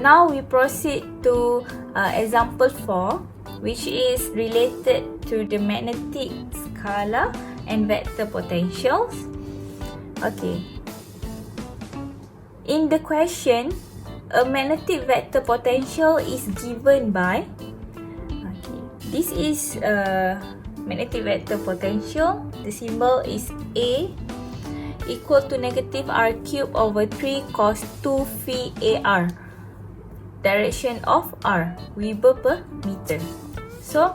now we proceed to example 4, which is related to the magnetic scalar and vector potentials. Okay. In the question, a magnetic vector potential is given by, this is a magnetic vector potential. The symbol is A equal to negative R cubed over 3 cos 2 phi AR. Direction of R, Weber per meter. So,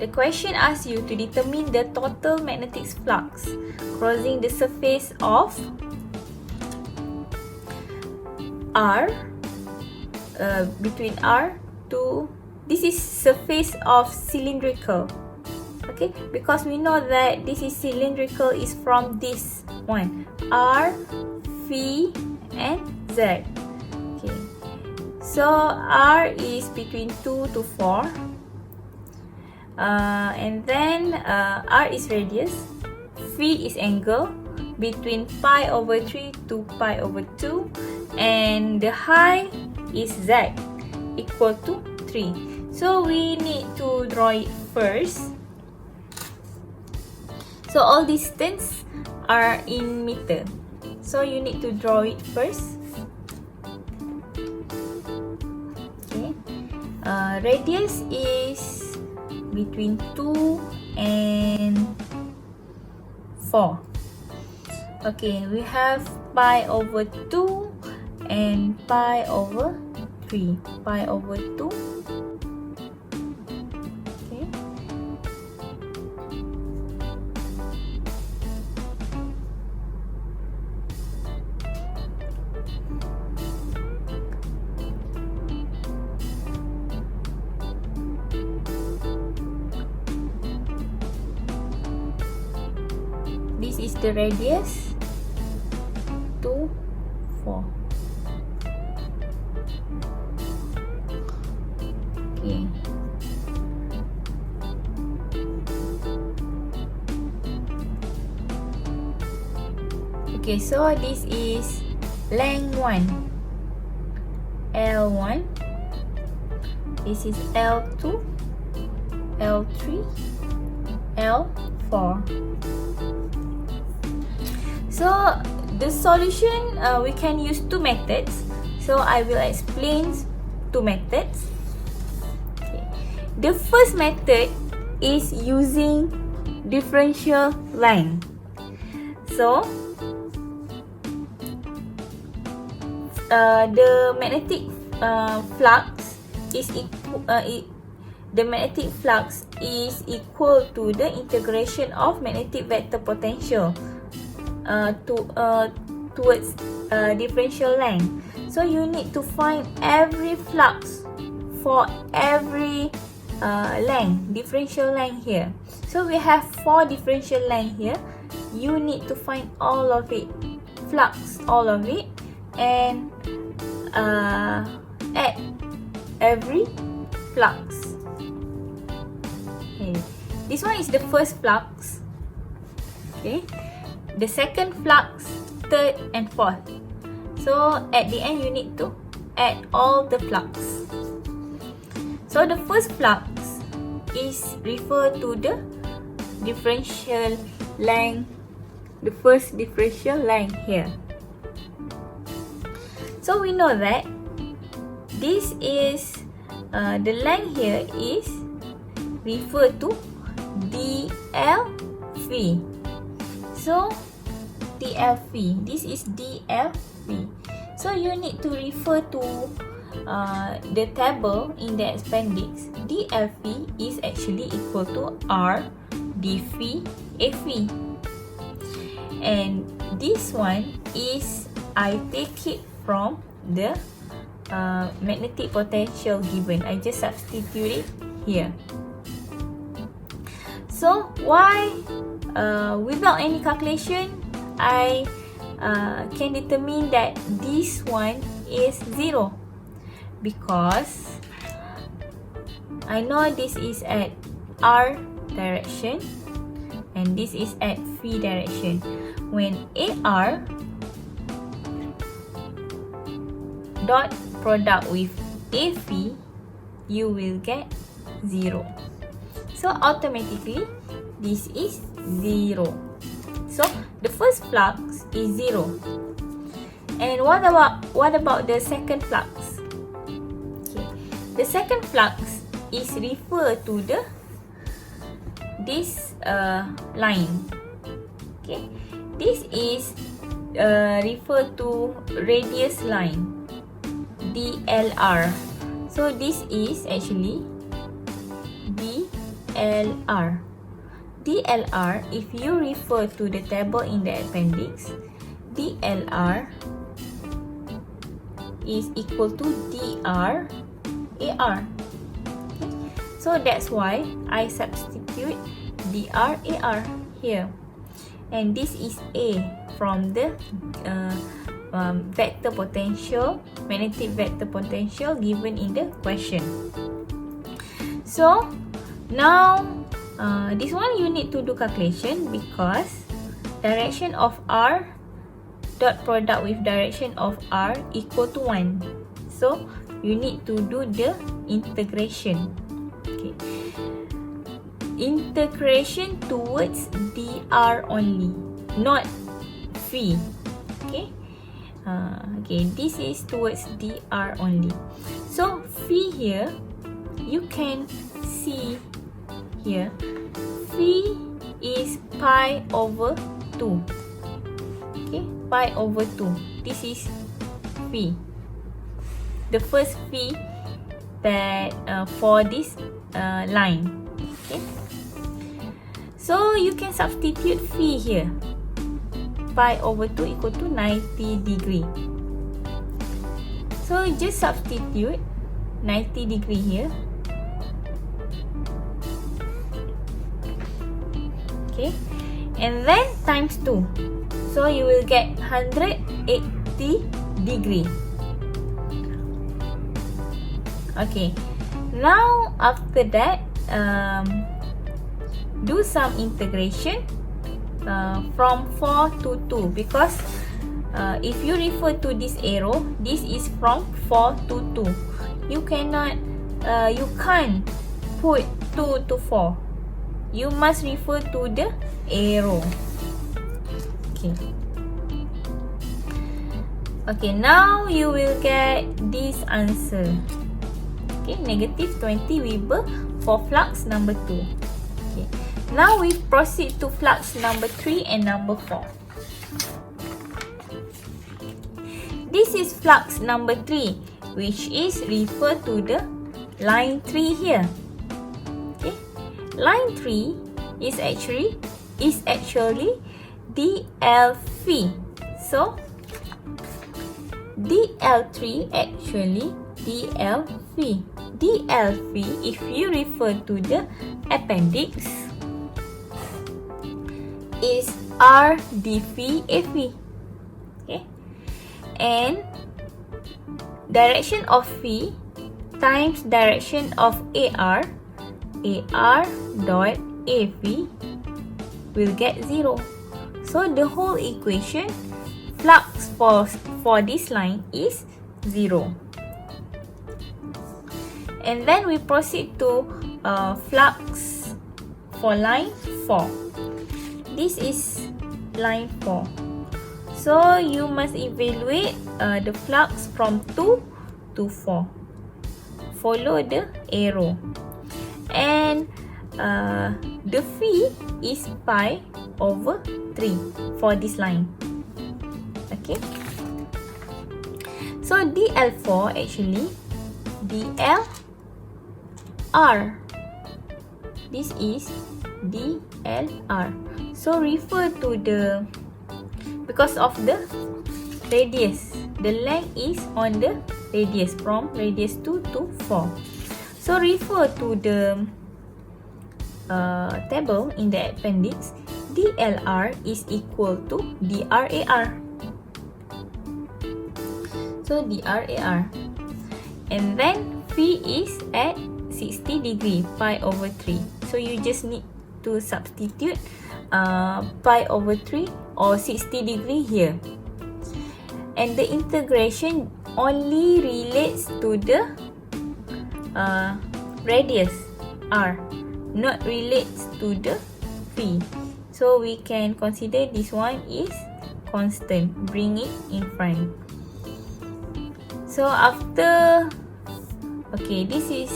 the question asks you to determine the total magnetic flux crossing the surface of R, between R to, this is surface of cylindrical. Okay, because we know that this is cylindrical is from this one, R, phi and Z. Okay, so R is between 2 to 4, and then R is radius, phi is angle between pi over 3 to pi over 2, and the height is Z equal to 3. So we need to draw it first. So all distance are in meter. So you need to draw it first. Okay. Radius is between 2 and 4. Okay, we have pi over 2 and pi over 3. Pi over 2. Okay. This is the radius, 2, 4. Okay. Okay, so this is length 1, L1. This is L2, L3, L4. So the solution, we can use two methods. So I will explain two methods. Okay. The first method is using differential line. So the magnetic flux is equal to the integration of magnetic vector potential towards differential line. So you need to find every flux for every length, differential line here. So we have 4 differential line here. You need to find all of it, flux, all of it, and add every flux. Okay. This one is the first flux. Okay. The second flux, third and fourth. So at the end you need to add all the flux. So the first flux is referred to the differential line, the first differential line here. So we know that this is the line here is referred to DLV. So DLV, this is DLV. So you need to refer to the table in the appendix. DLV is actually equal to R dV AV, and this one is, I take it from the magnetic potential given. I just substitute it here. So why without any calculation I can determine that this one is 0? Because I know this is at R direction and this is at phi direction. When AR dot product with A phi, you will get 0. So automatically, this is 0. So the first flux is 0. And what about the second flux? Okay. The second flux is referred to this line. Okay. This is referred to radius line, DLR. So this is actually DLR. DLR, if you refer to the table in the appendix, DLR is equal to DR AR. Okay. So that's why I substitute DR AR here. And this is A from the vector potential, magnetic vector potential given in the question. So now this one you need to do calculation because direction of R dot product with direction of R equal to 1. So you need to do the integration. Okay. Integration towards dr only, not phi. Okay. Okay, this is towards dr only. So phi here, you can see here, phi is pi over 2. Okay, pi over 2. This is phi. The first phi that for this line. Okay. So you can substitute phi here. Pi over 2 equal to 90 degree. So just substitute 90 degree here. Okay. And then times 2. So you will get 180 degree. Okay. Now after that, do some integration from 4 to 2 because if you refer to this arrow, this is from 4 to 2. You cannot, you can't put 2 to 4. You must refer to the arrow. Okay. Okay, now you will get this answer. Okay, negative 20 Weber for flux number 2. Okay. Now we proceed to flux number 3 and number 4. This is flux number 3, which is referred to the line 3 here. Okay. Line 3 is actually DL phi. So DL3 actually DL phi. DL phi, if you refer to the appendix, is R d phi A phi. Okay. And direction of phi times direction of AR dot A phi will get 0. So the whole equation, flux for this line is 0. And then we proceed to flux for line 4. This is line 4. So you must evaluate the flux from 2 to 4. Follow the arrow. And the phi is pi over 3 for this line. Okay. So DL4 actually DLR. This is DLR. So refer to the, because of the radius, the length is on the radius from radius 2 to 4. So refer to the table in the appendix. DLR is equal to DRAR. So DRAR. And then phi is at 60 degree, pi over 3. So you just need to substitute pi over 3 or 60 degree here. And the integration only relates to the radius r, not relates to the phi. So we can consider this one is constant. Bring it in front. So after, okay, this is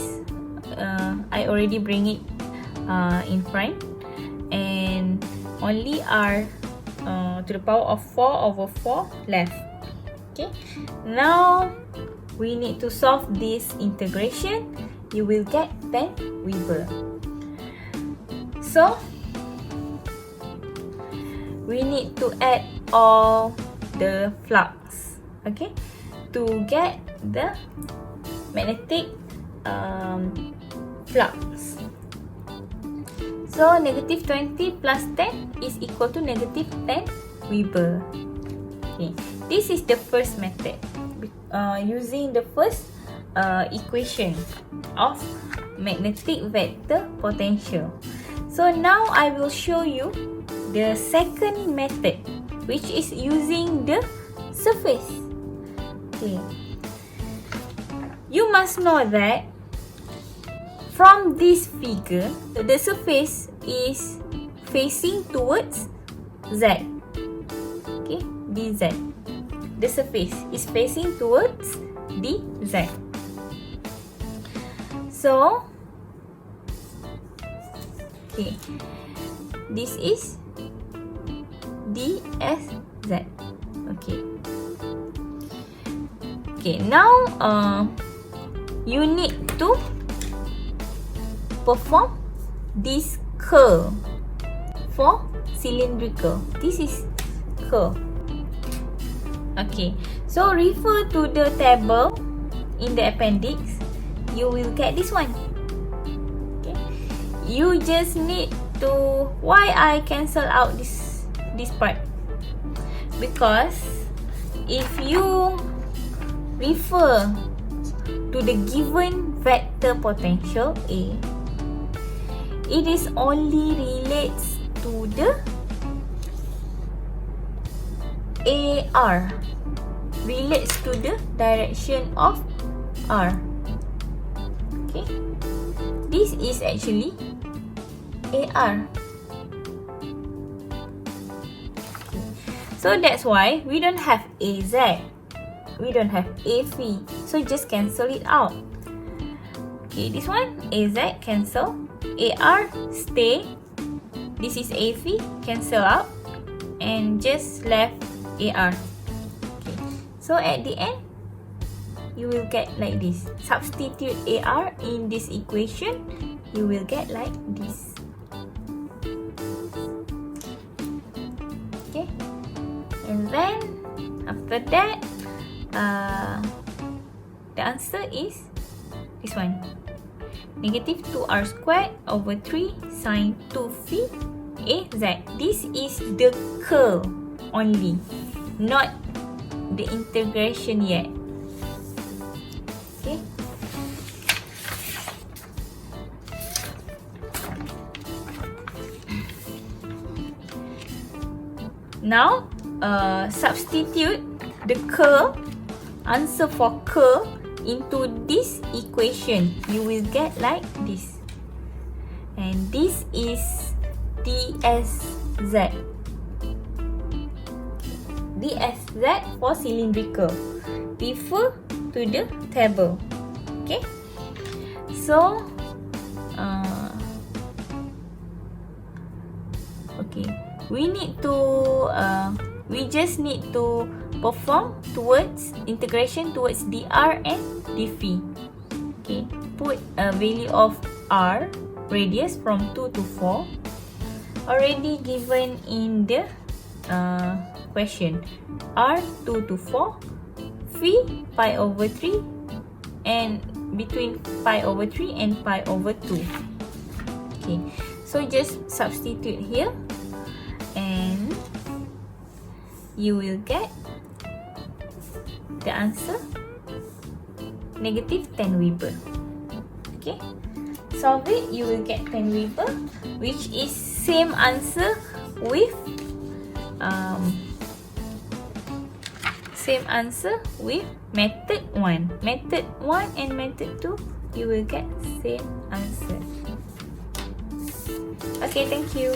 I already bring it in front, and only r to the power of 4/4 left. Okay, now we need to solve this integration. You will get 10 Weber. So we need to add all the flux, okay, to get the magnetic flux. So negative 20 plus 10 is equal to negative 10 Weber. Okay, this is the first method, using the first equation of magnetic vector potential. So now I will show you the second method, which is using the surface. Okay, you must know that from this figure, the surface is facing towards Z. Okay, dz. The surface is facing towards dz. So, okay, this is dsz. Okay. Okay, now you need to perform this curl for cylindrical. This is curl. Okay, so refer to the table in the appendix. You will get this one. Okay, you just need to, why I cancel out this part, because if you refer to the given vector potential A, it is only relates to the AR, relates to the direction of R. Okay, this is actually AR. Okay. So that's why we don't have AZ, we don't have AV, so just cancel it out. Okay, this one AZ cancel, AR stay, this is AV cancel out, and just left AR. Okay, so at the end you will get like this. Substitute AR in this equation, you will get like this. Okay, and then after that the answer is this one, negative 2r squared over 3 sine 2 phi AZ. This is the curl only, not the integration yet. Okay, now substitute the curl, answer for curl into this equation. You will get like this, and this is dsz. dsz for cylindrical. Refer to the table. Okay, so okay, we need to we just need to perform towards integration towards dr and dphi. Okay, put a value of r, radius, from 2 to 4, already given in the question. R 2 to 4, phi pi over 3, and between pi over 3 and pi over 2. Okay, so just substitute here, and you will get the answer, negative 10 Weber. Okay, solve it, you will get 10 Weber, which is same answer with same answer with method 1. Method 1 and method 2, you will get same answer. Okay, thank you.